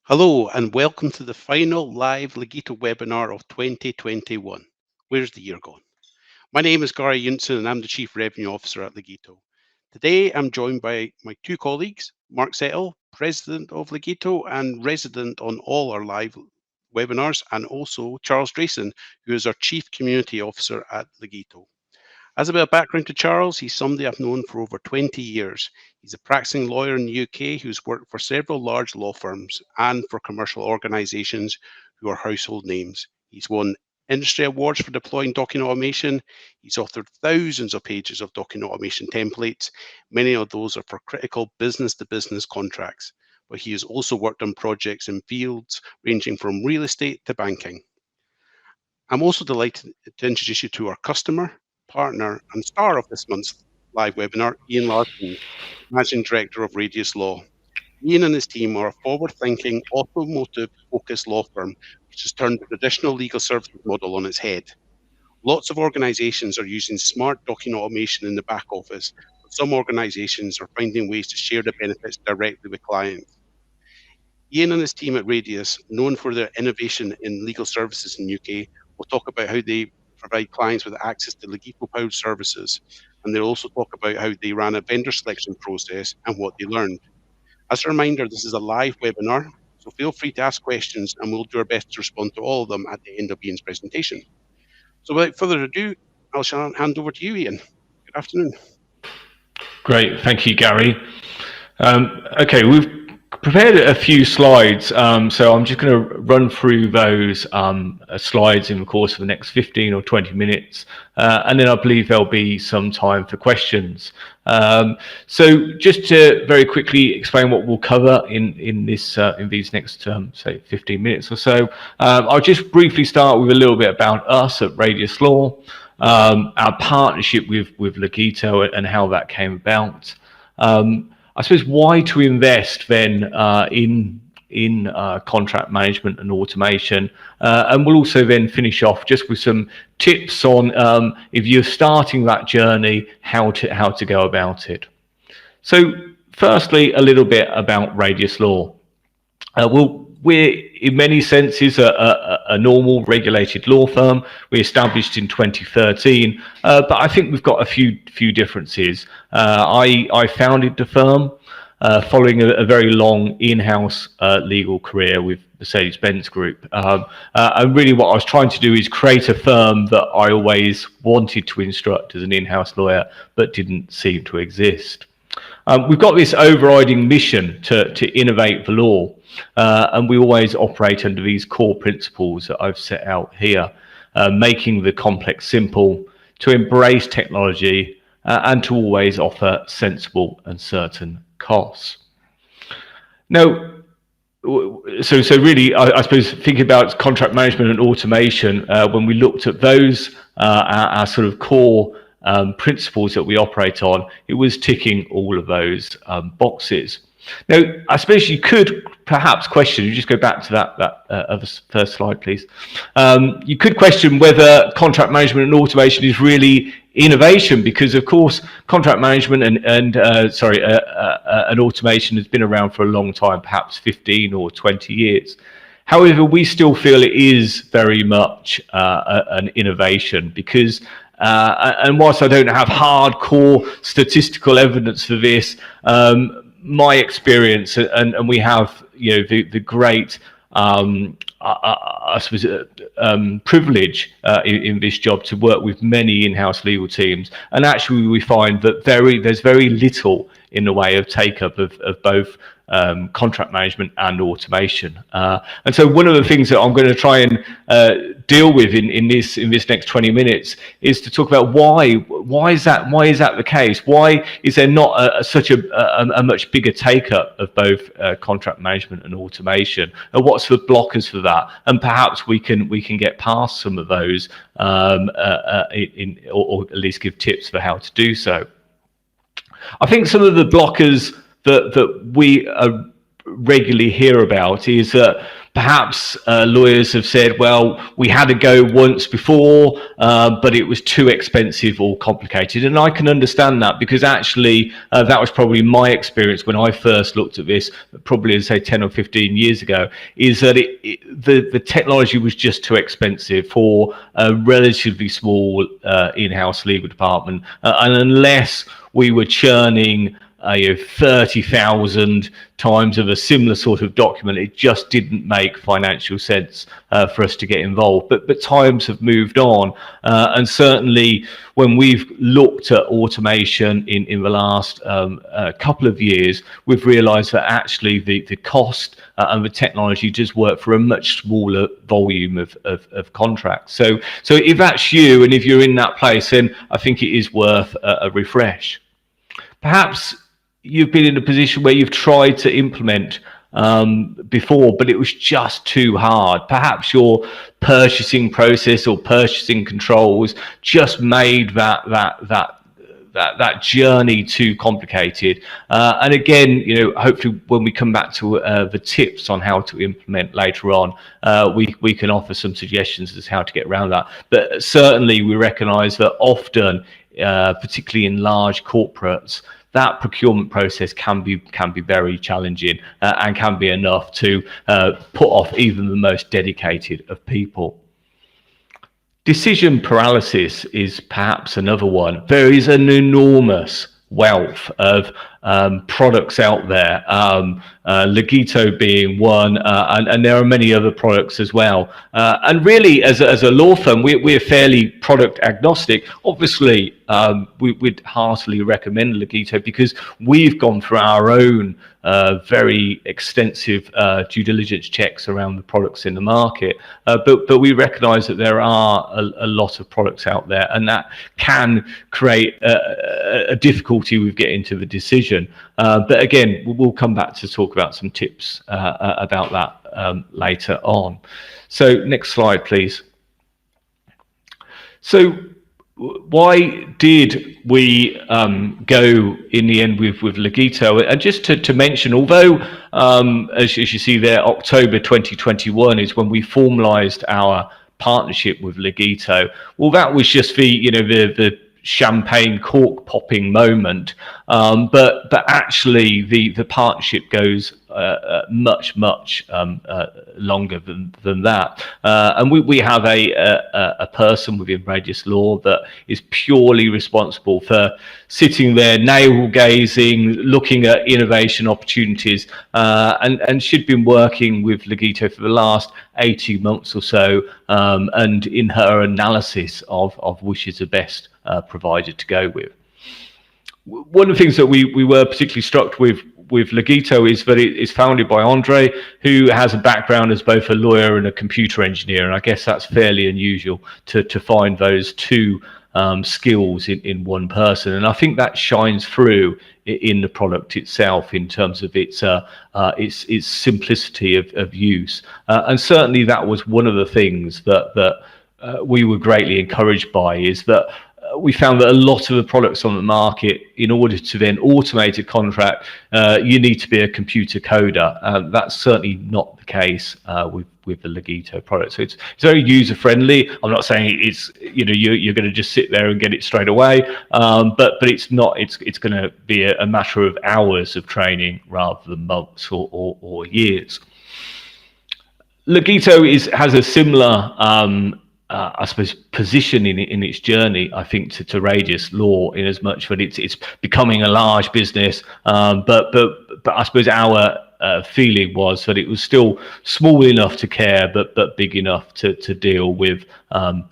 Hello and welcome to the final live Legito webinar of 2021. Where's the year gone? My name is Gary Yunson and I'm the Chief Revenue Officer at Legito. Today I'm joined by my two colleagues, Mark Settle, President of Legito and resident on all our live webinars, and also Charles Drayson, who is our Chief Community Officer at Legito. As a bit of background to Charles, he's somebody I've known for over 20 years. He's a practicing lawyer in the UK who's worked for several large law firms and for commercial organisations who are household names. He's won industry awards for deploying document automation. He's authored thousands of pages of document automation templates. Many of those are for critical business-to-business contracts, but he has also worked on projects in fields ranging from real estate to banking. I'm also delighted to introduce you to our customer, partner, and star of this month's live webinar, Ian Larkin, Managing Director of Radius Law. Ian and his team are a forward-thinking, automotive-focused law firm which has turned the traditional legal services model on its head. Lots of organizations are using smart document automation in the back office, but some organizations are finding ways to share the benefits directly with clients. Ian and his team at Radius, known for their innovation in legal services in the UK, will talk about how they provide clients with access to Legito-powered services, and they'll also talk about how they ran a vendor selection process and what they learned. As a reminder, this is a live webinar, so feel free to ask questions and we'll do our best to respond to all of them at the end of Ian's presentation. So without further ado, I'll hand over to you, Ian. Good afternoon. Great, thank you, Gary. Okay, we've prepared a few slides, so I'm just going to run through those slides in the course of the next 15 or 20 minutes, and then I believe there'll be some time for questions. So just to very quickly explain what we'll cover in these next say 15 minutes or so, I'll just briefly start with a little bit about us at Radius Law, our partnership with Legito and how that came about. I suppose why to invest then in contract management and automation, and we'll also then finish off just with some tips on if you're starting that journey, how to go about it. So firstly, a little bit about Radius Law. We're in many senses a normal regulated law firm. We established in 2013, but I think we've got a few differences. I founded the firm following a very long in-house legal career with Mercedes-Benz Group. And really what I was trying to do is create a firm that I always wanted to instruct as an in-house lawyer, but didn't seem to exist. We've got this overriding mission to innovate the law, and we always operate under these core principles that I've set out here, making the complex simple, to embrace technology, and to always offer sensible and certain costs. Now, so really, I suppose thinking about contract management and automation, when we looked at those, our sort of core principles that we operate on, it was ticking all of those boxes. Now, I suppose you could perhaps question, you just go back to that other first slide, please. You could question whether contract management and automation is really innovation, because of course contract management and automation has been around for a long time, perhaps 15 or 20 years. However, we still feel it is very much an innovation, because and whilst I don't have hardcore statistical evidence for this, my experience, and we have, you know, the great I suppose privilege in this job to work with many in-house legal teams, and actually we find that there's very little in the way of take-up of both contract management and automation. And so one of the things that I'm going to try and deal with in this next 20 minutes is to talk about why is that the case? Why is there not such a much bigger take-up of both contract management and automation? And what's the blockers for that? And perhaps we can get past some of those, or at least give tips for how to do so. I think some of the blockers that we regularly hear about is that Perhaps lawyers have said, well, we had a go once before, but it was too expensive or complicated. And I can understand that, because actually that was probably my experience when I first looked at this, probably say 10 or 15 years ago, is that the technology was just too expensive for a relatively small in-house legal department. And unless we were churning 30,000 times of a similar sort of document, it just didn't make financial sense for us to get involved. But times have moved on, and certainly when we've looked at automation in the last couple of years, we've realized that actually the cost and the technology does work for a much smaller volume of contracts. So if that's you, and if you're in that place, then I think it is worth a refresh. Perhaps you've been in a position where you've tried to implement before, but it was just too hard. Perhaps your purchasing process or purchasing controls just made that journey too complicated. And again, hopefully when we come back to the tips on how to implement later on, we can offer some suggestions as how to get around that. But certainly we recognize that often, particularly in large corporates, that procurement process can be very challenging and can be enough to put off even the most dedicated of people. Decision paralysis is perhaps another one. There is an enormous wealth of products out there, Legito being one, and there are many other products as well. And really, as a law firm, we're fairly product agnostic. Obviously, we'd heartily recommend Legito because we've gone through our own very extensive due diligence checks around the products in the market. But we recognise that there are a lot of products out there, and that can create a difficulty with getting to the decision. But again, we'll come back to talk about some tips about that later on. So next slide, please. So why did we go in the end with Legito? And just to mention, although as you see there, October 2021 is when we formalized our partnership with Legito. Well, that was just the champagne cork popping moment, but actually the partnership goes much longer than that, and we have a person within Radius Law that is purely responsible for sitting there navel gazing, looking at innovation opportunities, and she'd been working with Legito for the last 18 months or so, and in her analysis of which is the best provider to go with. One of the things that we were particularly struck with Legito is that it is founded by Andre, who has a background as both a lawyer and a computer engineer, and I guess that's fairly unusual to find those two skills in one person, and I think that shines through in the product itself in terms of its simplicity of use, and certainly that was one of the things that we were greatly encouraged by, is that we found that a lot of the products on the market, in order to then automate a contract, you need to be a computer coder. That's certainly not the case with the Legito product. So it's very user friendly. I'm not saying it's you're going to just sit there and get it straight away, but it's not. It's going to be a matter of hours of training rather than months or years. Legito has a similar I suppose position in its journey, I think, to Radius Law, in as much that it's becoming a large business, but I suppose our feeling was that it was still small enough to care, but big enough to deal with what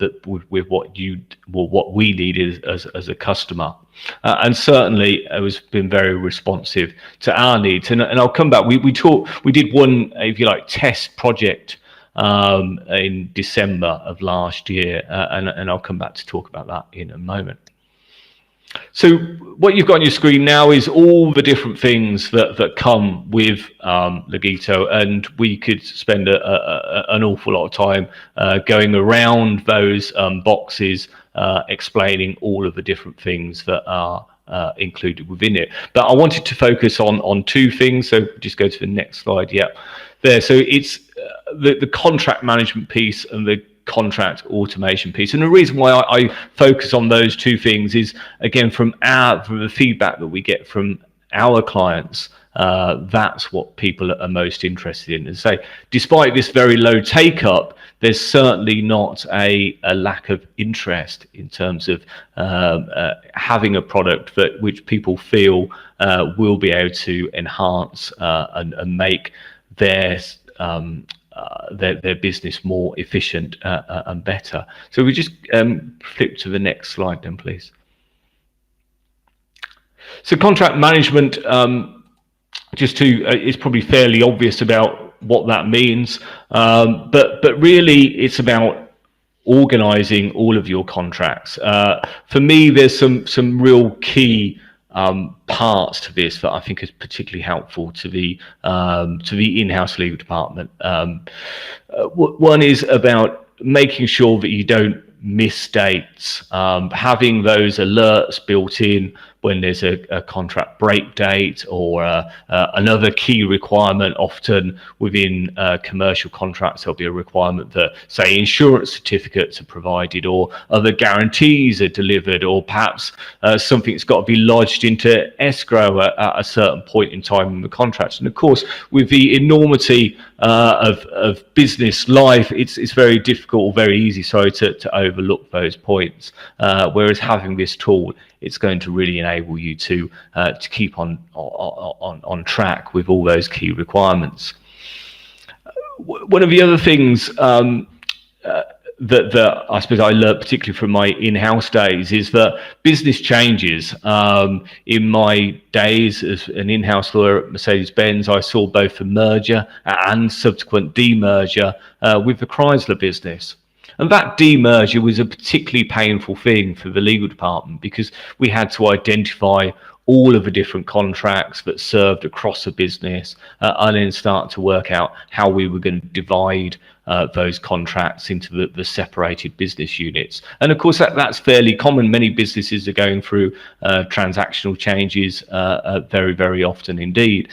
we needed as a customer, and certainly it was been very responsive to our needs. And I'll come back. We did one, if you like, test project in December of last year, and I'll come back to talk about that in a moment. So what you've got on your screen now is all the different things that come with Legito, and we could spend an awful lot of time going around those boxes, explaining all of the different things that are included within it. But I wanted to focus on two things, so just go to the next slide. Yeah. there. So it's the contract management piece and the contract automation piece. And the reason why I focus on those two things is, again, from the feedback that we get from our clients, that's what people are most interested in. And so despite this very low take up, there's certainly not a lack of interest in terms of having a product which people feel will be able to enhance and make their business more efficient and better. So we just flip to the next slide then, please. So contract management, it's probably fairly obvious about what that means, but really it's about organizing all of your contracts. For me, there's some real key parts to this that I think is particularly helpful to the in-house legal department. One is about making sure that you don't miss dates, having those alerts built in when there's a contract break date or another key requirement. Often within commercial contracts, there'll be a requirement that, say, insurance certificates are provided or other guarantees are delivered, or perhaps something's got to be lodged into escrow at a certain point in time in the contract. And of course, with the enormity of business life, it's very difficult or very easy, to overlook those points. Whereas having this tool, it's going to really enable you to keep on track with all those key requirements. One of the other things that I suppose I learned particularly from my in-house days is that business changes. In my days as an in-house lawyer at Mercedes-Benz, I saw both the merger and subsequent demerger with the Chrysler business. And that demerger was a particularly painful thing for the legal department, because we had to identify all of the different contracts that served across the business and then start to work out how we were going to divide those contracts into the separated business units. And of course, that's fairly common. Many businesses are going through transactional changes very, very often indeed.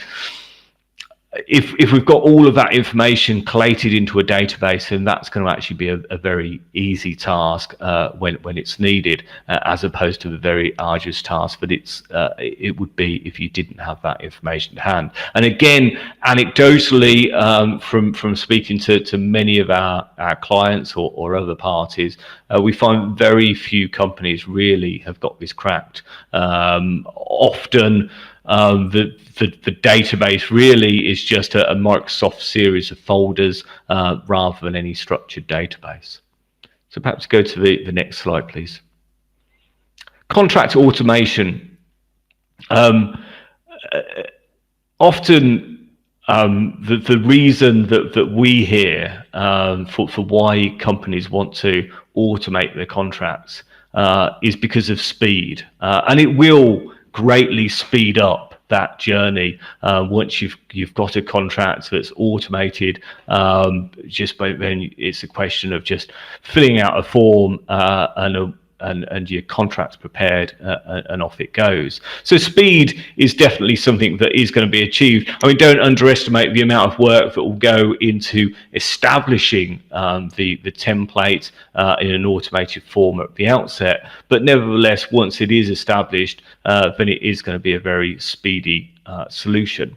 If we've got all of that information collated into a database, then that's going to actually be a very easy task when it's needed, as opposed to the very arduous task that it would be if you didn't have that information to hand. And again, anecdotally, from speaking to many of our clients or other parties, we find very few companies really have got this cracked. Often the database really is just a Microsoft series of folders rather than any structured database. So perhaps go to the next slide, please. Contract automation. Often the reason that we hear for why companies want to automate their contracts is because of speed, and it will greatly speed up that journey once you've got a contract that's automated. Just then it's a question of just filling out a form and your contract's prepared and off it goes. So speed is definitely something that is going to be achieved. I mean, don't underestimate the amount of work that will go into establishing the template in an automated form at the outset. But nevertheless, once it is established, then it is going to be a very speedy solution.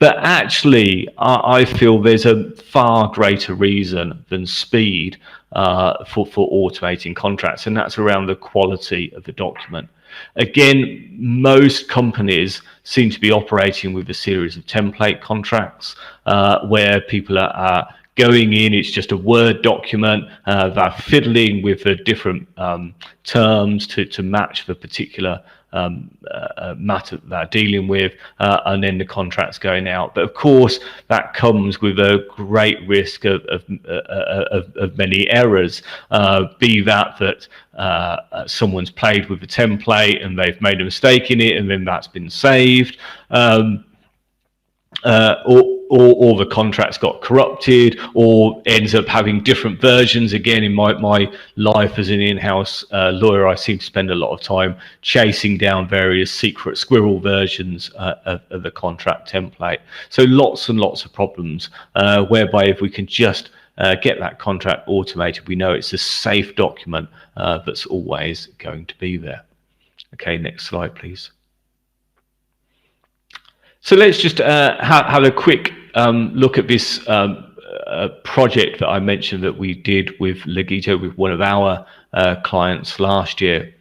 But actually, I feel there's a far greater reason than speed for automating contracts, and that's around the quality of the document. Again, most companies seem to be operating with a series of template contracts where people are going in, it's just a Word document, they're fiddling with the different terms to match the particular matter that they're dealing with, and then the contract's going out. But of course, that comes with a great risk of many errors, be that someone's played with the template and they've made a mistake in it and then that's been saved, or the contracts got corrupted, or ends up having different versions. Again, in my life as an in-house lawyer, I seem to spend a lot of time chasing down various secret squirrel versions of the contract template. So lots and lots of problems, whereby if we can just get that contract automated, we know it's a safe document that's always going to be there. Okay, next slide, please. So let's just have a quick look at this project that I mentioned that we did with Legito with one of our clients last year.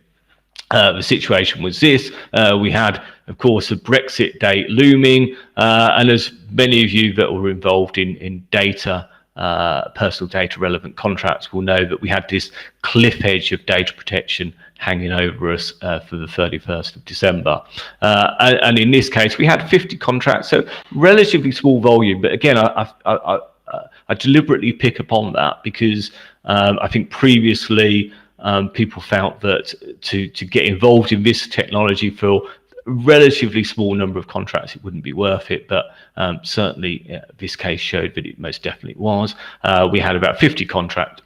The situation was this: we had, of course, a Brexit date looming, and as many of you that were involved in data, personal data relevant contracts will know, that we had this cliff edge of data protection hanging over us for the 31st of December. And in this case, we had 50 contracts, so relatively small volume. But again, I deliberately pick upon that because I think previously people felt that to get involved in this technology for a relatively small number of contracts, it wouldn't be worth it. But certainly this case showed that it most definitely was. We had about 50 contracts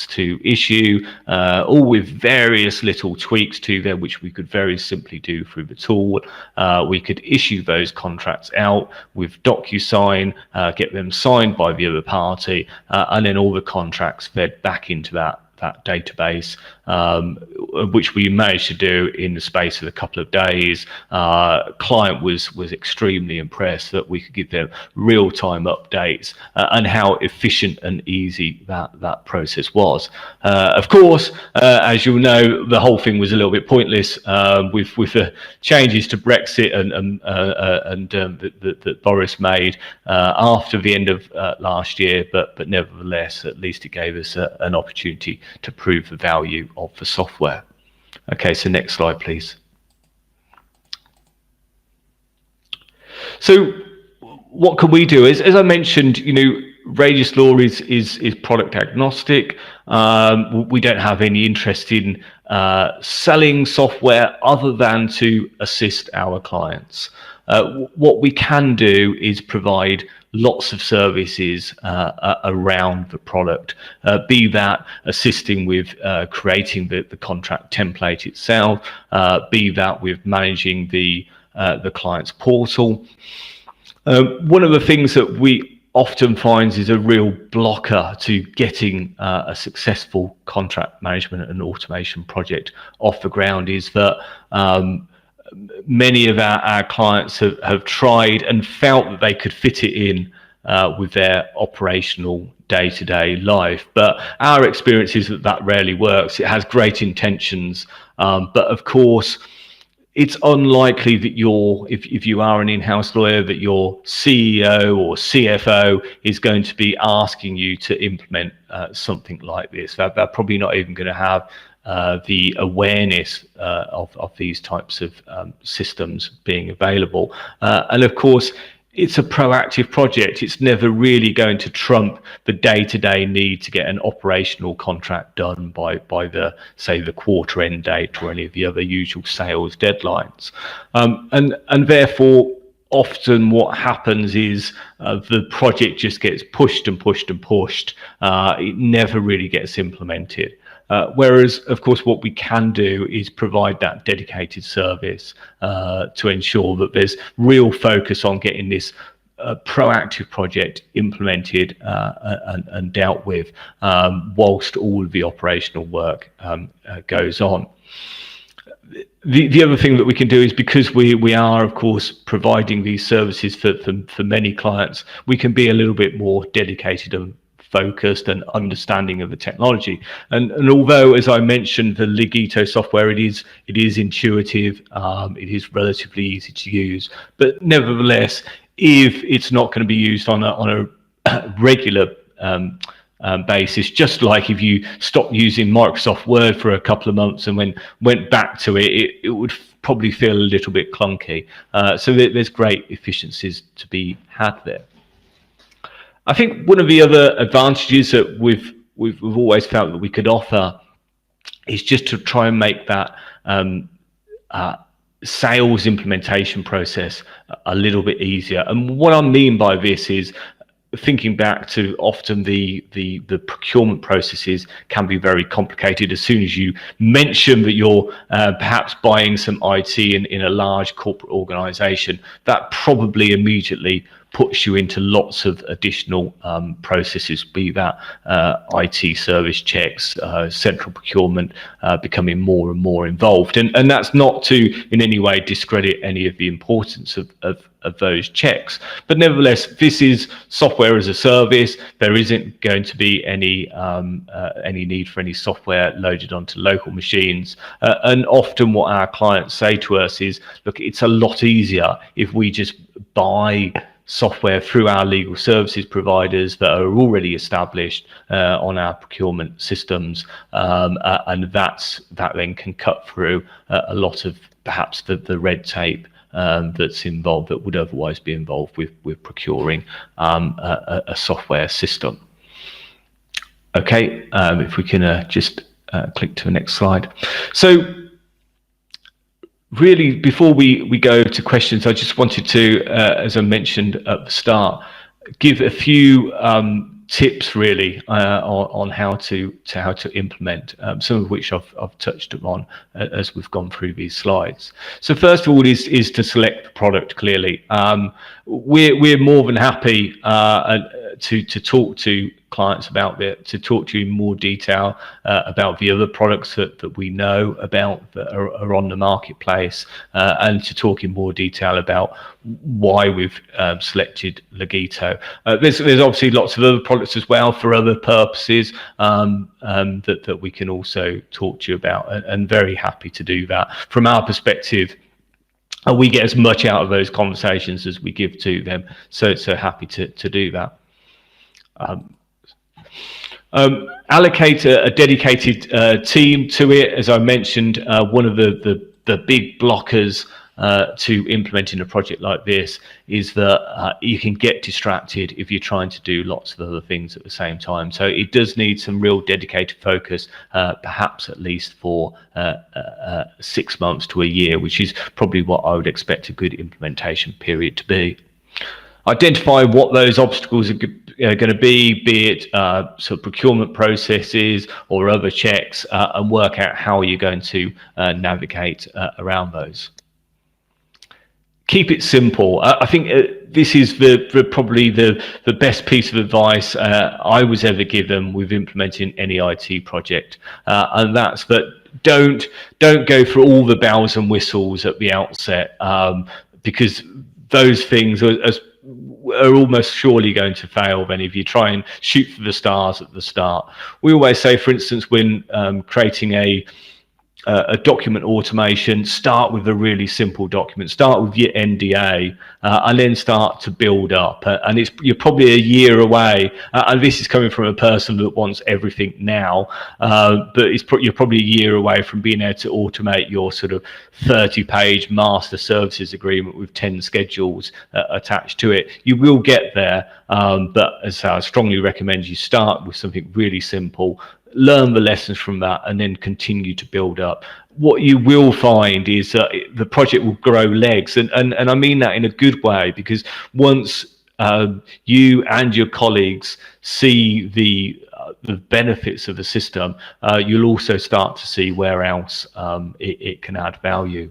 to issue, all with various little tweaks to them, which we could very simply do through the tool. We could issue those contracts out with DocuSign, get them signed by the other party, and then all the contracts fed back into that database, which we managed to do in the space of a couple of days. Client was extremely impressed that we could give them real-time updates and how efficient and easy that process was. Of course, as you'll know, the whole thing was a little bit pointless with the changes to Brexit and that Boris made after the end of last year, but nevertheless, at least it gave us an opportunity to prove the value of the software. Okay, so next slide, please. So what can we do? As I mentioned, Radius Law is product agnostic. We don't have any interest in selling software other than to assist our clients. What we can do is provide lots of services around the product, be that assisting with creating the contract template itself, be that with managing the client's portal. One of the things that we often finds is a real blocker to getting a successful contract management and automation project off the ground is that many of our clients have tried and felt that they could fit it in with their operational day-to-day life, but our experience is that rarely works. It has great intentions, but of course it's unlikely that if you are an in-house lawyer, that your CEO or CFO is going to be asking you to implement something like this. They're probably not even going to have the awareness of these types of systems being available. And of course, it's a proactive project. It's never really going to trump the day-to-day need to get an operational contract done by the, say, the quarter end date or any of the other usual sales deadlines. And therefore, often what happens is the project just gets pushed and pushed and pushed. It never really gets implemented. Whereas, of course, what we can do is provide that dedicated service to ensure that there's real focus on getting this proactive project implemented and dealt with whilst all of the operational work goes on. The other thing that we can do is, because we are, of course, providing these services for many clients, we can be a little bit more dedicated and focused and understanding of the technology. And although, as I mentioned, the Legito software, it is intuitive, it is relatively easy to use, but nevertheless, if it's not going to be used on a regular basis, just like if you stopped using Microsoft Word for a couple of months and went back to it would probably feel a little bit clunky. So there's great efficiencies to be had there. I think one of the other advantages that we've always felt that we could offer is just to try and make that sales implementation process a little bit easier. And what I mean by this is thinking back to often the procurement processes can be very complicated. As soon as you mention that you're perhaps buying some IT in a large corporate organization, that probably immediately puts you into lots of additional processes, be that IT service checks, central procurement becoming more and more involved. And that's not to in any way discredit any of the importance of those checks. But nevertheless, this is software as a service. There isn't going to be any need for any software loaded onto local machines. And often what our clients say to us is, look, it's a lot easier if we just buy software through our legal services providers that are already established on our procurement systems, and that then can cut through a lot of perhaps the red tape that's involved, that would otherwise be involved with procuring a software system. Okay, if we can just click to the next slide. So really, before we go to questions, I just wanted to, as I mentioned at the start, give a few tips really on how to implement, some of which I've touched upon as we've gone through these slides. So first of all is to select the product clearly. We're more than happy to talk to clients about it, to talk to you in more detail about the other products that we know about that are on the marketplace, and to talk in more detail about why we've selected Legito. There's obviously lots of other products as well for other purposes that we can also talk to you about, and very happy to do that. From our perspective, we get as much out of those conversations as we give to them, so happy to do that. Allocate a dedicated team to it. As I mentioned, one of the big blockers to implementing a project like this is that you can get distracted if you're trying to do lots of other things at the same time. So it does need some real dedicated focus, perhaps at least for 6 months to a year, which is probably what I would expect a good implementation period to be. Identify what those obstacles are going to be it sort of procurement processes or other checks, and work out how you're going to navigate around those. Keep it simple. I think this is probably the best piece of advice I was ever given with implementing any IT project, and that's that don't go for all the bells and whistles at the outset, because those things are almost surely going to fail then if you try and shoot for the stars at the start. We always say, for instance, when creating a document automation, start with a really simple document, start with your NDA, and then start to build up. And you're probably a year away, and this is coming from a person that wants everything now, but you're probably a year away from being able to automate your sort of 30-page master services agreement with 10 schedules attached to it. You will get there, but as I strongly recommend, you start with something really simple, learn the lessons from that, and then continue to build up. What you will find is that the project will grow legs, and I mean that in a good way, because once you and your colleagues see the benefits of the system, you'll also start to see where else it can add value.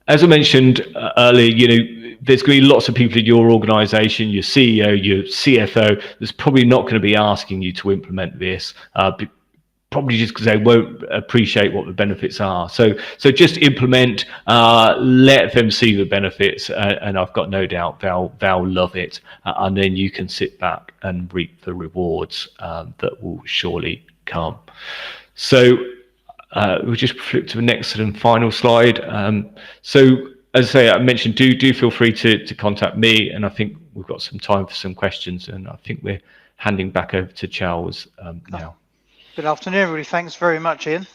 As I mentioned earlier, there's going to be lots of people in your organization, your CEO, your CFO, that's probably not going to be asking you to implement this, probably just because they won't appreciate what the benefits are. So just implement, let them see the benefits, and I've got no doubt they'll love it, and then you can sit back and reap the rewards that will surely come. So we'll just flip to the next and final slide. So as I say, I mentioned, do feel free to contact me, and I think we've got some time for some questions, and I think we're handing back over to Charles now. Good afternoon, everybody. Thanks very much, Ian.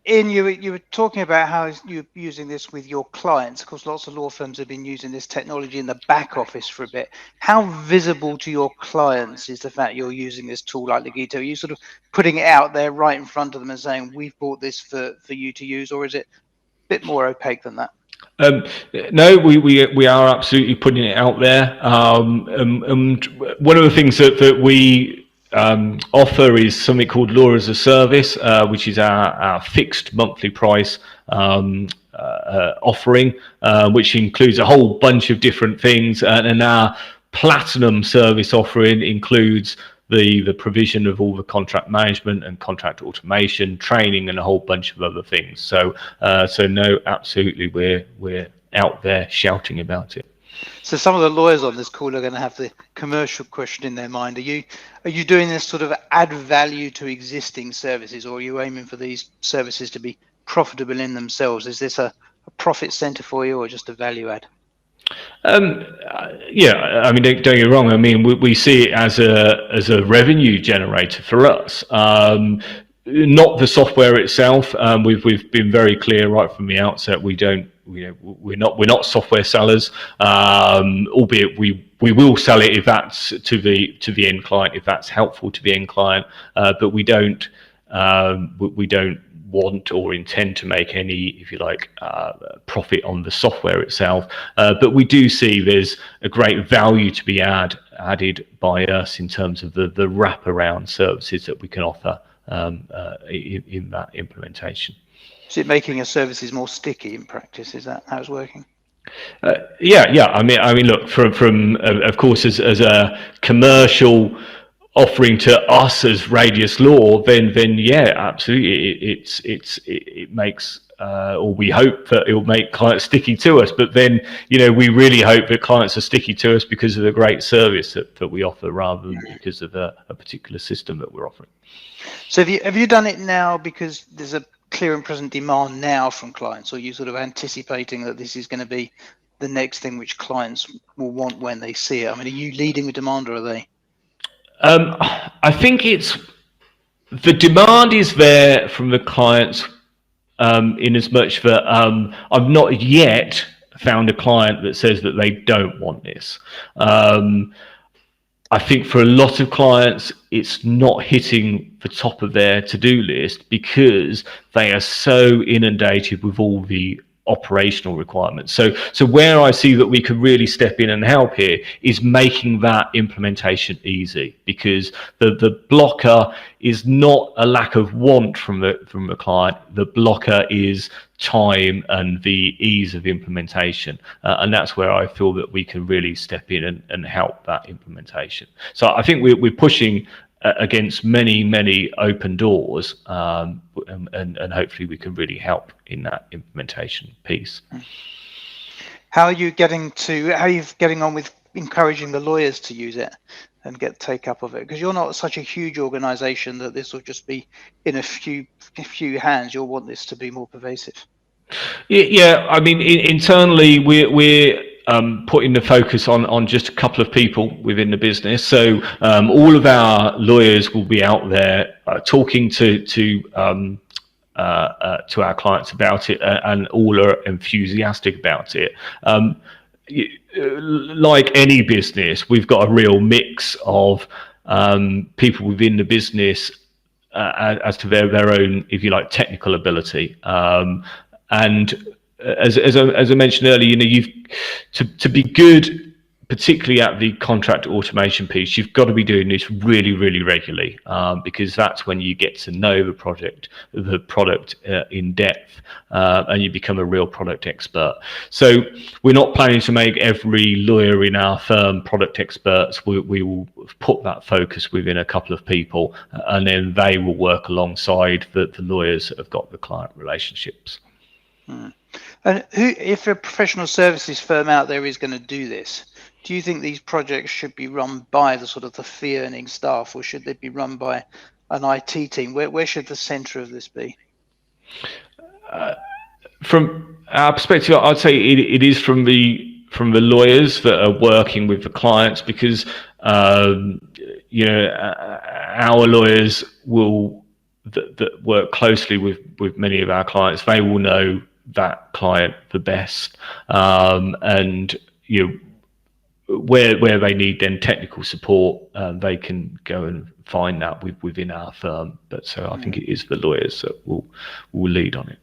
Ian, you were talking about how you're using this with your clients. Of course, lots of law firms have been using this technology in the back office for a bit. How visible to your clients is the fact you're using this tool like Legito? Are you sort of putting it out there right in front of them and saying, we've bought this for you to use, or is it bit more opaque than that? No, we are absolutely putting it out there. And one of the things that we offer is something called Law as a Service, which is our fixed monthly price offering, which includes a whole bunch of different things. And our platinum service offering includes the provision of all the contract management and contract automation, training, and a whole bunch of other things. So no, absolutely, we're out there shouting about it. So some of the lawyers on this call are going to have the commercial question in their mind. Are you doing this sort of add value to existing services, or are you aiming for these services to be profitable in themselves? Is this a profit center for you, or just a value add? Yeah, I mean, don't get me wrong. I mean, we see it as a revenue generator for us. Not the software itself. We've been very clear right from the outset. We're not software sellers. Albeit we will sell it if that's to the end client, if that's helpful to the end client. But we don't want or intend to make any, if you like, profit on the software itself. But we do see there's a great value to be added by us in terms of the wraparound services that we can offer in that implementation. Is it making your services more sticky in practice? Is that how it's working? Yeah. I mean, look, from of course, as a commercial offering to us as Radius Law, then yeah, absolutely, it makes, or we hope that it will make clients sticky to us. But then, we really hope that clients are sticky to us because of the great service that we offer, rather than because of a particular system that we're offering. So have you done it now because there's a clear and present demand now from clients, or are you sort of anticipating that this is going to be the next thing which clients will want when they see it? I mean, are you leading with demand, or are they? I think the demand is there from the clients, in as much that I've not yet found a client that says that they don't want this. I think for a lot of clients, it's not hitting the top of their to-do list because they are so inundated with all the operational requirements. So where I see that we could really step in and help here is making that implementation easy, because the blocker is not a lack of want from the client. The blocker is time and the ease of implementation, and that's where I feel that we can really step in and help that implementation. So I think we're pushing against many open doors, and hopefully we can really help in that implementation piece. How are you getting on with encouraging the lawyers to use it and get take up of it? Because you're not such a huge organization that this will just be in a few hands. You'll want this to be more pervasive. Yeah, I mean, internally we're putting the focus on just a couple of people within the business. So all of our lawyers will be out there talking to our clients about it, and all are enthusiastic about it. Like any business, we've got a real mix of people within the business as to their own, if you like, technical ability. And as I mentioned earlier, you've to be good, particularly at the contract automation piece, you've got to be doing this really regularly, because that's when you get to know the product in depth, and you become a real product expert. So we're not planning to make every lawyer in our firm product experts. We will put that focus within a couple of people, and then they will work alongside the lawyers that have got the client relationships. And if a professional services firm out there is going to do this, do you think these projects should be run by the fee earning staff, or should they be run by an IT team? Where should the center of this be? From our perspective, I'd say it is from the lawyers that are working with the clients, because our lawyers that work closely with many of our clients, they will know that client the best, and where they need then technical support, they can go and find that within our firm. But so I think it is the lawyers that will lead on it.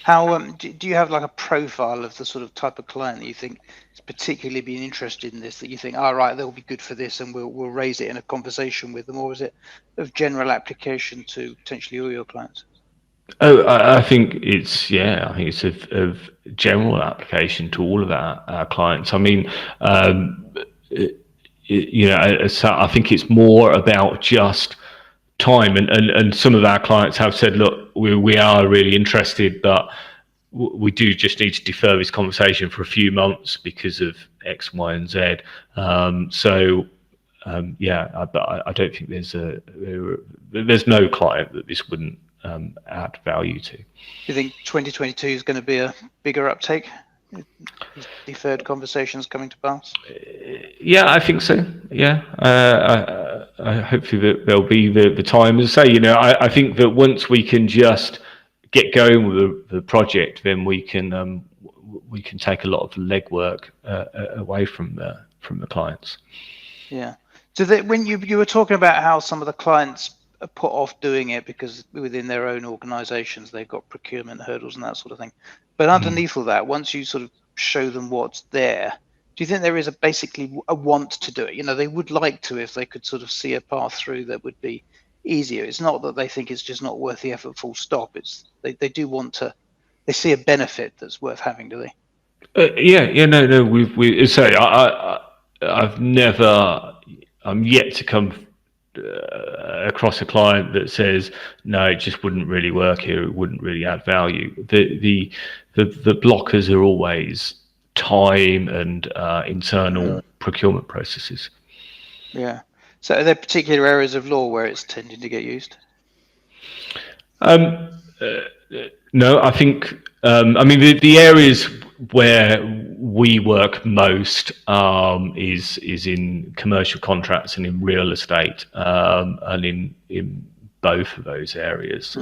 How do you have like a profile of the sort of type of client that you think is particularly being interested in this, that you think, all right, they'll be good for this, and we'll raise it in a conversation with them, or is it of general application to potentially all your clients? Oh, I think it's of general application to all of our clients. I mean, so I think it's more about just time, and some of our clients have said, look, we are really interested, but we do just need to defer this conversation for a few months because of X, Y, and Z. I don't think there's no client that this wouldn't add value to. Do you think 2022 is going to be a bigger uptake? These deferred conversations coming to pass? Yeah, I think so. Yeah, hopefully that there'll be the time. As I say, I think that once we can just get going with the project, then we can take a lot of the legwork away from the clients. Yeah. So that when you were talking about how some of the clients are put off doing it because within their own organizations they've got procurement hurdles and that sort of thing, but underneath all that, once you sort of show them what's there, do you think there is basically a want to do it? They would like to, if they could sort of see a path through that would be easier. It's not that they think it's just not worth the effort, full stop. It's they do want to, they see a benefit that's worth having, do they? No, we sorry, I'm yet to come across a client that says, no, it just wouldn't really work here, it wouldn't really add value. The blockers are always time and internal procurement processes. Yeah. So are there particular areas of law where it's tending to get used? No, I think the areas where we work most is in commercial contracts and in real estate, and in both of those areas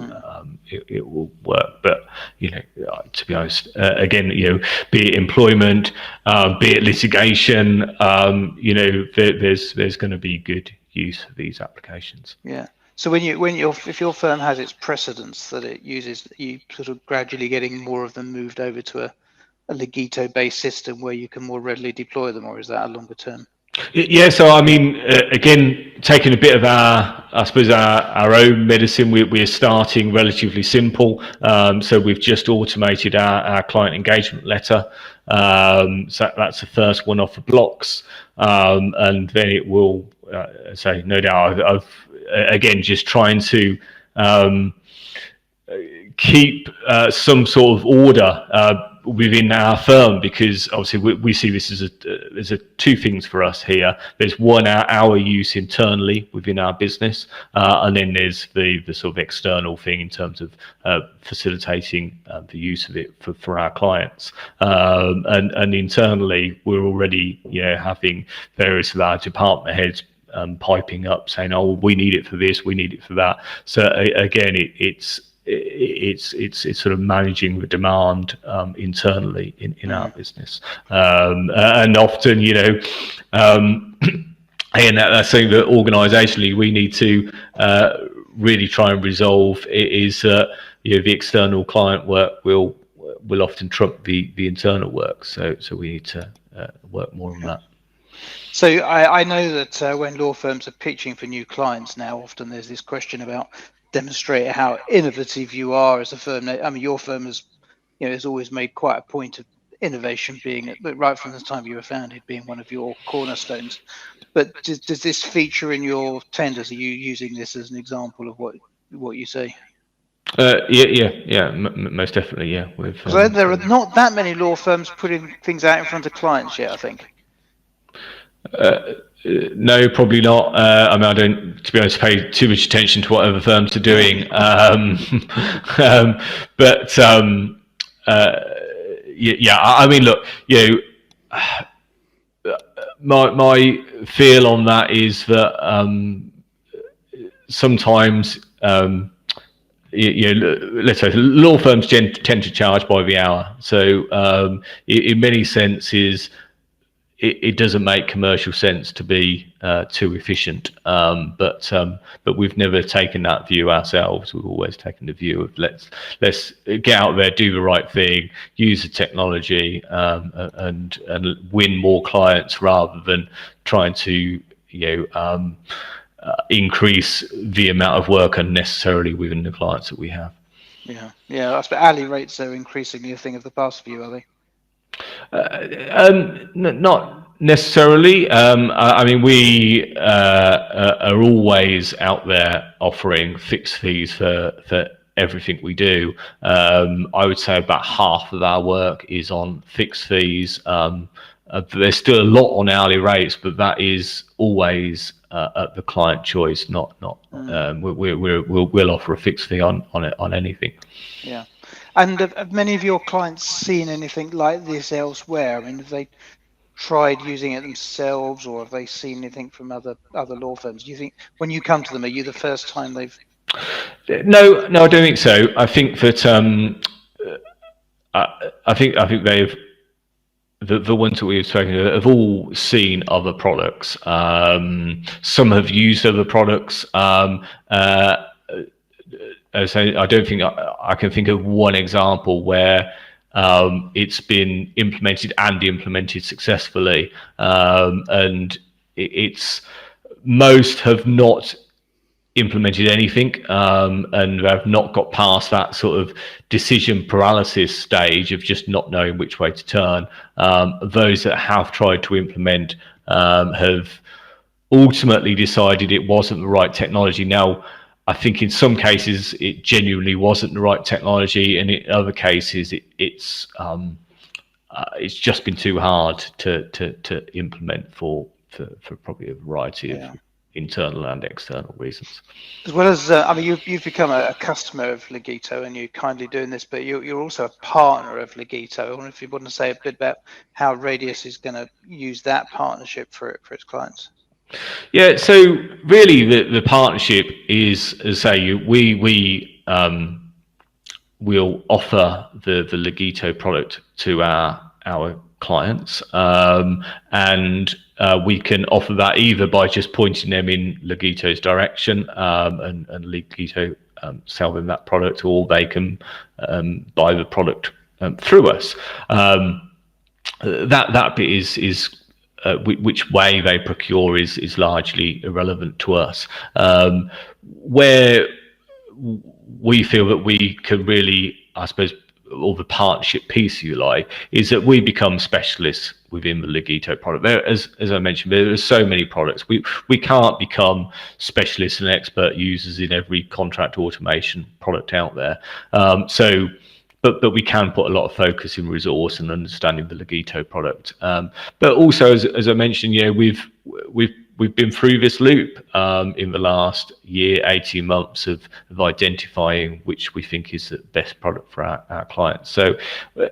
it will work. But to be honest, again, be it employment, be it litigation, there's going to be good use of these applications. Yeah. So if your firm has its precedents that it uses, you sort of gradually getting more of them moved over to a Legito-based system where you can more readily deploy them, or is that a longer term? Yeah, so again, taking a bit of our own medicine, we're starting relatively simple. So we've just automated our client engagement letter. So that's the first one off the blocks, and then it will say, no doubt, I've again just trying to keep some sort of order within our firm, because obviously we see this as there's two things for us here. There's one, our use internally within our business, and then there's the sort of external thing in terms of facilitating the use of it for our clients. And internally, we're already having various of our department heads piping up saying, oh, we need it for this, we need it for that. So again, it's sort of managing the demand internally in our business, and often and that's something that organisationally we need to really try and resolve. Is the external client work will often trump the internal work, so we need to work more on that. So I know that when law firms are pitching for new clients now, often there's this question about demonstrate how innovative you are as a firm. I mean, your firm has always made quite a point of innovation being, right from the time you were founded, being one of your cornerstones. But does this feature in your tenders? Are you using this as an example of what you say? Most definitely, yeah. There are not that many law firms putting things out in front of clients yet, I think. No, probably not. I mean, I don't, to be honest, pay too much attention to what other firms are doing. But I mean, look, my feel on that is that sometimes, let's say law firms tend to charge by the hour. So in many senses, it doesn't make commercial sense to be too efficient. But we've never taken that view ourselves. We've always taken the view of let's get out there, do the right thing, use the technology, and win more clients rather than trying to increase the amount of work unnecessarily within the clients that we have. Yeah. I suppose hourly rates are increasingly a thing of the past for you, are they? Not necessarily. I mean, we are always out there offering fixed fees for everything we do. I would say about half of our work is on fixed fees. There's still a lot on hourly rates, but that is always at the client choice. We'll offer a fixed fee on anything. Yeah. And have many of your clients seen anything like this elsewhere? I mean, have they tried using it themselves, or have they seen anything from other law firms? Do you think when you come to them, are you the first time they've? No, I don't think so. I think that I think they've the ones that we've spoken to have all seen other products. Some have used other products. So I don't think I can think of one example where it's been implemented successfully, and it's most have not implemented anything, and have not got past that sort of decision paralysis stage of just not knowing which way to turn. Those that have tried to implement have ultimately decided it wasn't the right technology. Now, I think in some cases it genuinely wasn't the right technology, and in other cases it's just been too hard to implement for probably a variety of internal and external reasons. As well as, I mean, you've become a customer of Legito, and you're kindly doing this, but you're also a partner of Legito. I wonder if you want to say a bit about how Radius is going to use that partnership for its clients. Yeah, so really the partnership is, as I say, we'll offer the Legito product to our clients, and we can offer that either by just pointing them in Legito's direction, and Legito sell them that product, or they can buy the product through us. That bit is which way they procure is largely irrelevant to us. Where we feel that we can really, I suppose, or the partnership piece, if you like, is that we become specialists within the Legito product. There, as I mentioned, there are so many products. We can't become specialists and expert users in every contract automation product out there. But we can put a lot of focus in resource and understanding the Legito product. But also, as I mentioned, we've been through this loop in the last year, 18 months of identifying which we think is the best product for our clients. So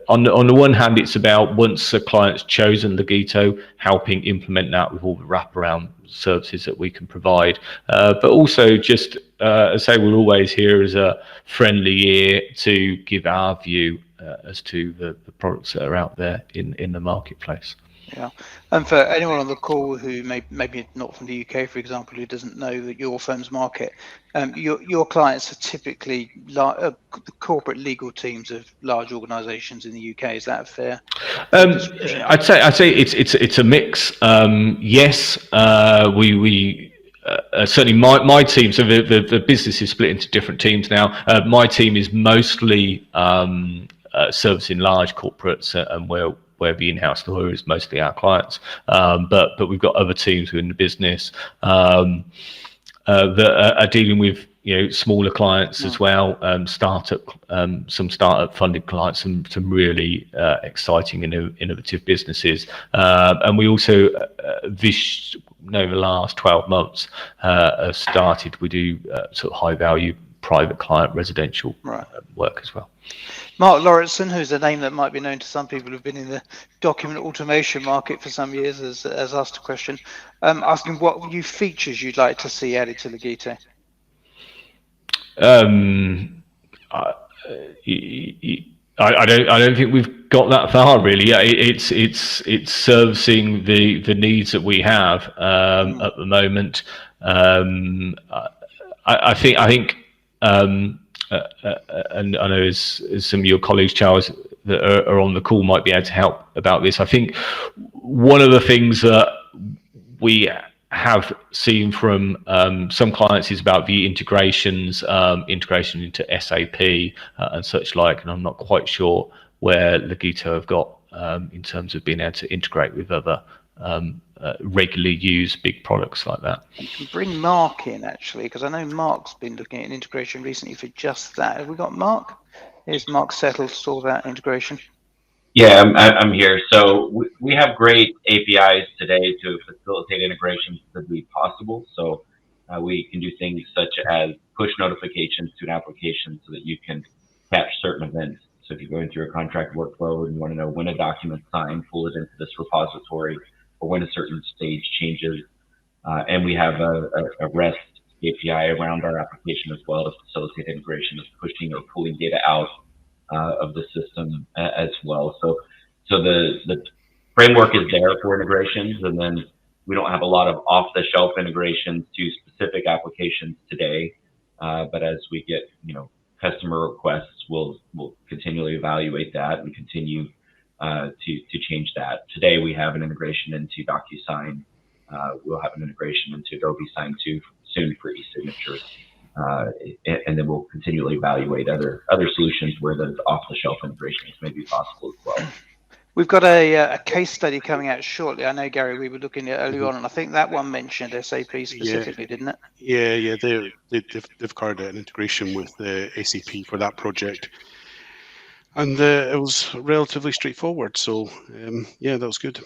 on the one hand, it's about, once a client's chosen Legito, helping implement that with all the wraparound services that we can provide. But also just, as I say, we're always here as a friendly ear to give our view as to the products that are out there in the marketplace. Yeah, and for anyone on the call who maybe not from the UK, for example, who doesn't know that your firm's market, your clients are typically the corporate legal teams of large organisations in the UK. Is that fair? I'd say it's a mix. Yes, we certainly my team. So the business is split into different teams now. My team is mostly servicing large corporates, and where the in-house lawyer is mostly our clients, but we've got other teams within the business that are dealing with smaller clients as well, some startup funded clients, some really exciting and innovative businesses, and we also over the last 12 months we do sort of high value private client residential work as well. Mark Lauritsen, who's a name that might be known to some people who've been in the document automation market for some years, has asked a question, asking what new features you'd like to see added to Legito. I don't think we've got that far really. Yeah, it's servicing the needs that we have at the moment. I think and I know as some of your colleagues, Charles, that are on the call might be able to help about this. I think one of the things that we have seen from some clients is about the integrations, integration into SAP and such like, and I'm not quite sure where Legito have got in terms of being able to integrate with other regularly used big products like that. You can bring Mark in actually, because I know Mark's been looking at an integration recently for just that. Have we got Mark? Is Mark settled for that integration? Yeah, I'm here. So we have great APIs today to facilitate integrations to be possible. So we can do things such as push notifications to an application so that you can catch certain events. So if you're going through a contract workflow and you want to know when a document's signed, pull it into this repository, or when a certain stage changes. And we have a REST API around our application as well to facilitate integration of pushing or pulling data out of the system as well. So the framework is there for integrations, and then we don't have a lot of off-the-shelf integrations to specific applications today. But as we get customer requests, we'll continually evaluate that and continue to change that. Today we have an integration into DocuSign. We'll have an integration into Adobe Sign 2 soon for e-signature. And then we'll continually evaluate other solutions where those off-the-shelf integrations may be possible as well. We've got a case study coming out shortly. I know, Gary, we were looking at earlier on, and I think that one mentioned SAP specifically, didn't it? Yeah, they've carried out an integration with the SAP for that project, and it was relatively straightforward. So yeah, that was good.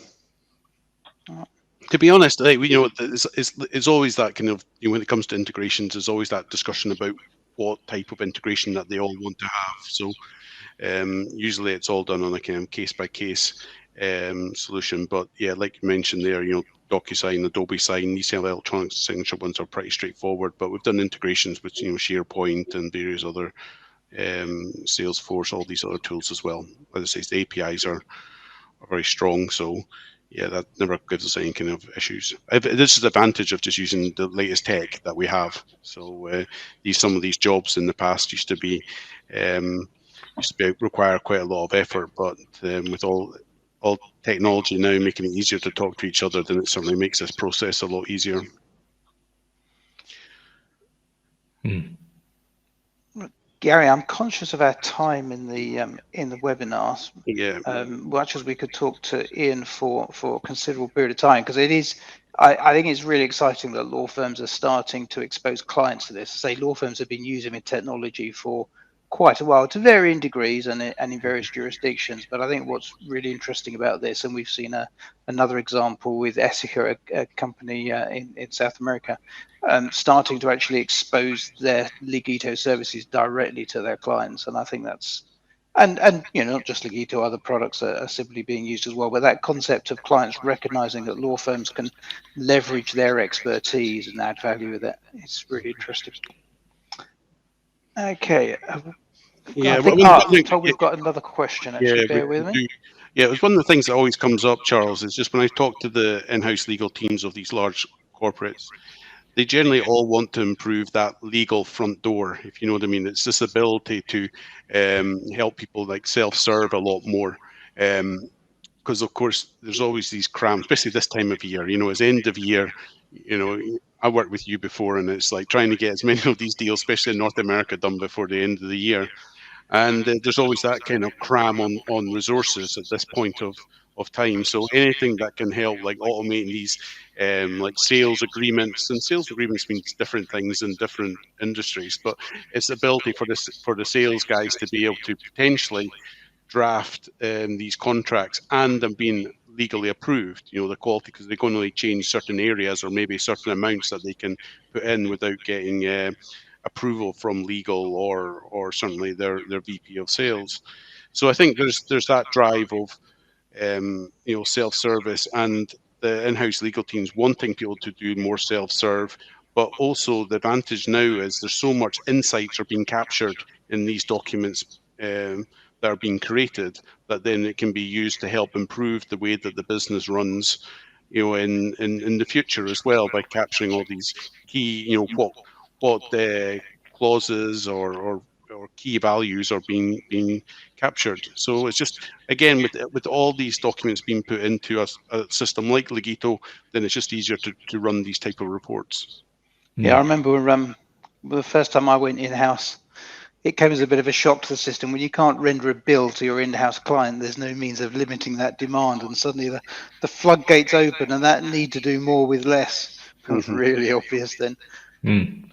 To be honest, it's always that kind of, when it comes to integrations, there's always that discussion about what type of integration that they all want to have. So usually it's all done on a kind of case by case solution. But yeah, like you mentioned there, DocuSign, Adobe Sign, these kind of electronic signature ones are pretty straightforward. But we've done integrations with SharePoint and various other Salesforce, all these other tools as well. As I say, the APIs are very strong. So yeah, that never gives us any kind of issues. This is the advantage of just using the latest tech that we have. So some of these jobs in the past used to require quite a lot of effort, but with all technology now making it easier to talk to each other, then it certainly makes this process a lot easier. Gary, I'm conscious of our time in the webinars. Yeah. Much as we could talk to Ian for a considerable period of time, because it is, I think it's really exciting that law firms are starting to expose clients to this. Say law firms have been using the technology for quite a while to varying degrees and in various jurisdictions. But I think what's really interesting about this, and we've seen another example with Essica, a company in South America, starting to actually expose their Legito services directly to their clients. And I think that's, and not just Legito, other products are simply being used as well. But that concept of clients recognizing that law firms can leverage their expertise and add value with it, it's really interesting. Okay. Yeah, I think we've got another question, actually. Bear with me. Yeah, it was one of the things that always comes up, Charles, is just when I talk to the in-house legal teams of these large corporates, they generally all want to improve that legal front door, if you know what I mean. It's this ability to help people like self-serve a lot more. Because of course, there's always these cramps, especially this time of year. It's end of year. I worked with you before, and it's like trying to get as many of these deals, especially in North America, done before the end of the year. And there's always that kind of cram on resources at this point of time. So anything that can help, like automating these like sales agreements, and sales agreements means different things in different industries, but it's the ability for the sales guys to be able to potentially draft these contracts and them being legally approved, the quality, because they're going to change certain areas or maybe certain amounts that they can put in without getting approval from legal or certainly their VP of sales. So I think there's that drive of self-service and the in-house legal teams wanting people to do more self-serve, but also the advantage now is there's so much insights are being captured in these documents that are being created, that then it can be used to help improve the way that the business runs, in the future as well, by capturing all these key, what clauses or key values are being captured. So it's just, again, with all these documents being put into a system like Legito, then it's just easier to run these type of reports. Yeah, I remember the first time I went in-house, it came as a bit of a shock to the system. When you can't render a bill to your in-house client, there's no means of limiting that demand, and suddenly the floodgates open, and that need to do more with less becomes really obvious then.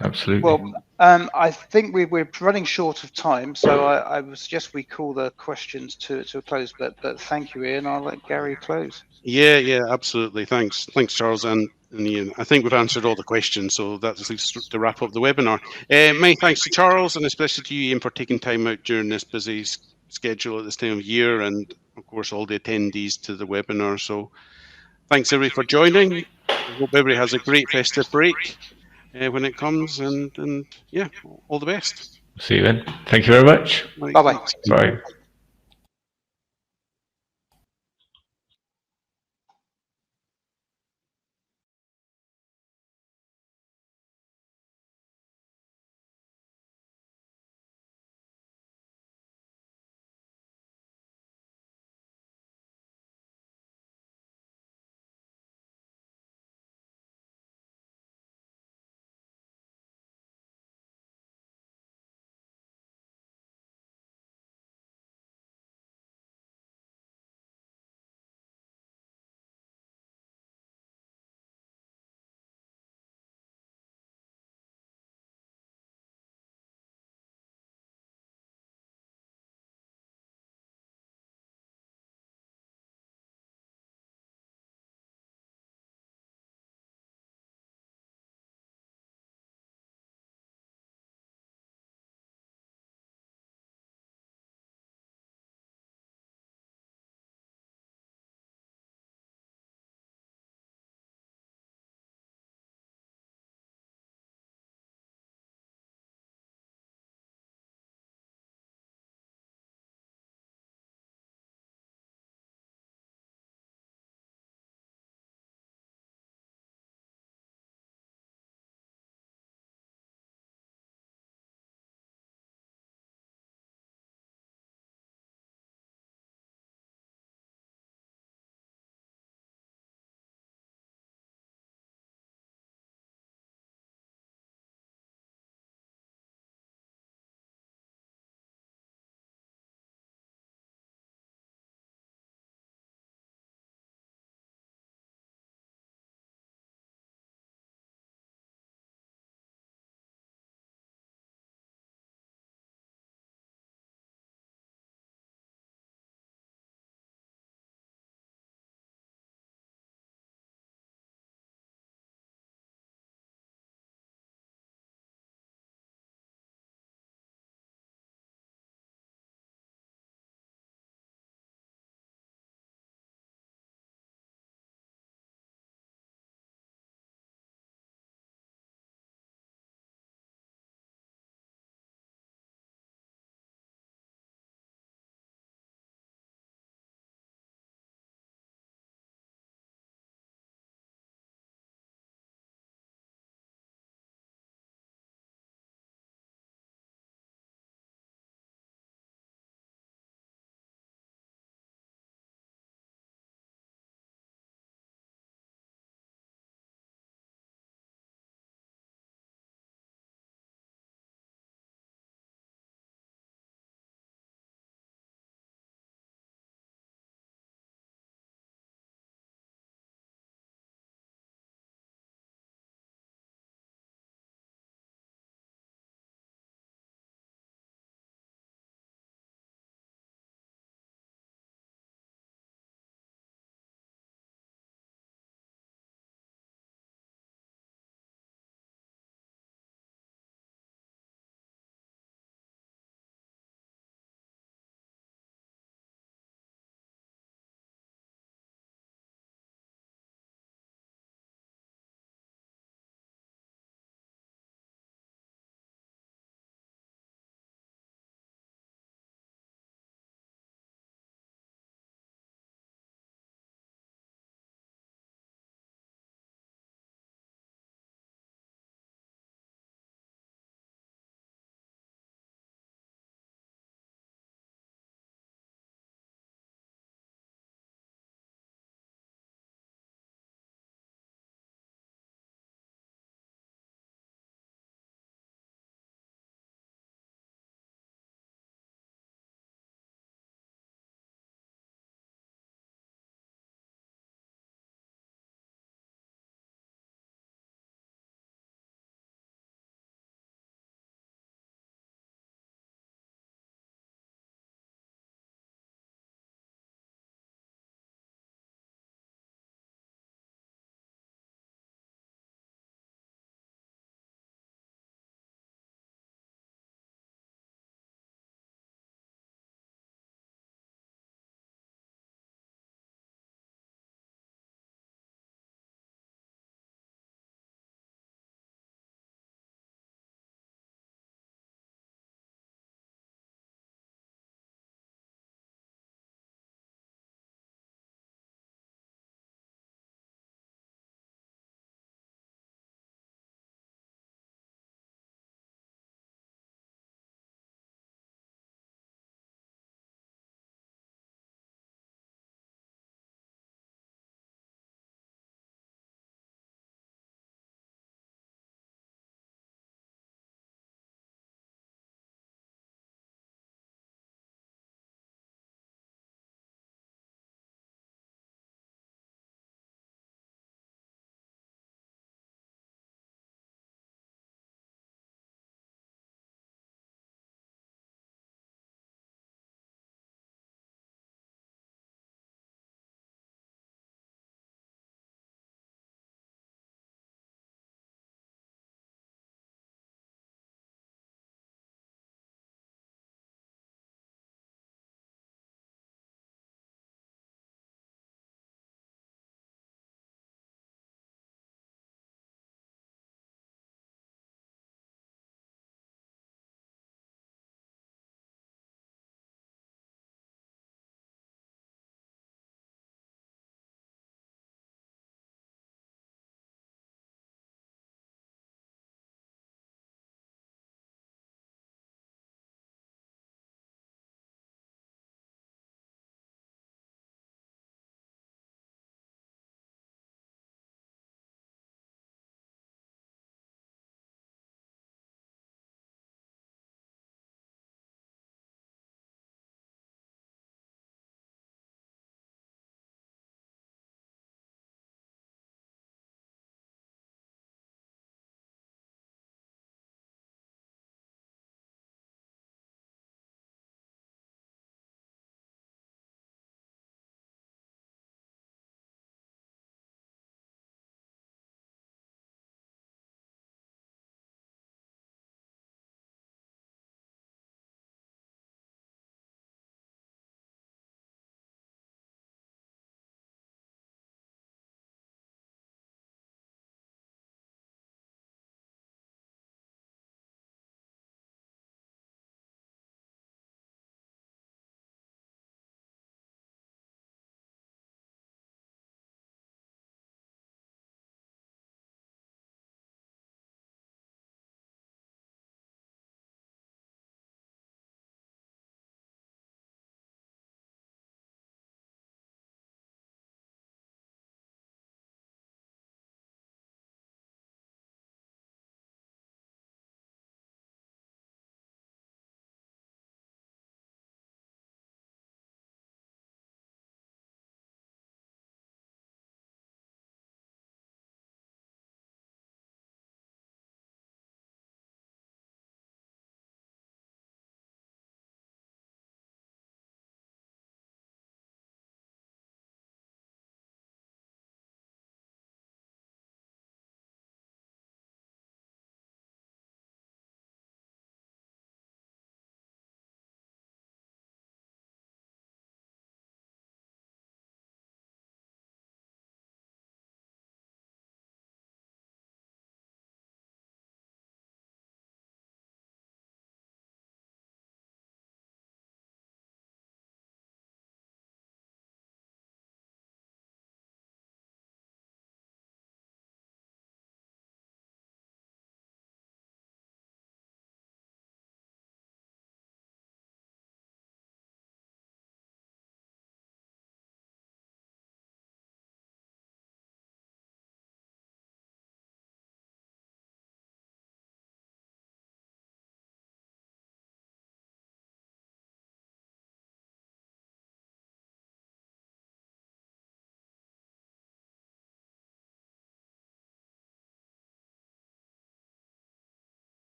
Absolutely. Well, I think we're running short of time, so I would suggest we call the questions to a close. But thank you, Ian. I'll let Gary close. Yeah, absolutely. Thanks, Charles and Ian. I think we've answered all the questions, so that's at least to wrap up the webinar. Many thanks to Charles, and especially to you, Ian, for taking time out during this busy schedule at this time of year, and of course all the attendees to the webinar. So thanks everybody for joining. I hope everybody has a great festive break when it comes, and yeah, all the best. See you then. Thank you very much. Bye-bye. Bye.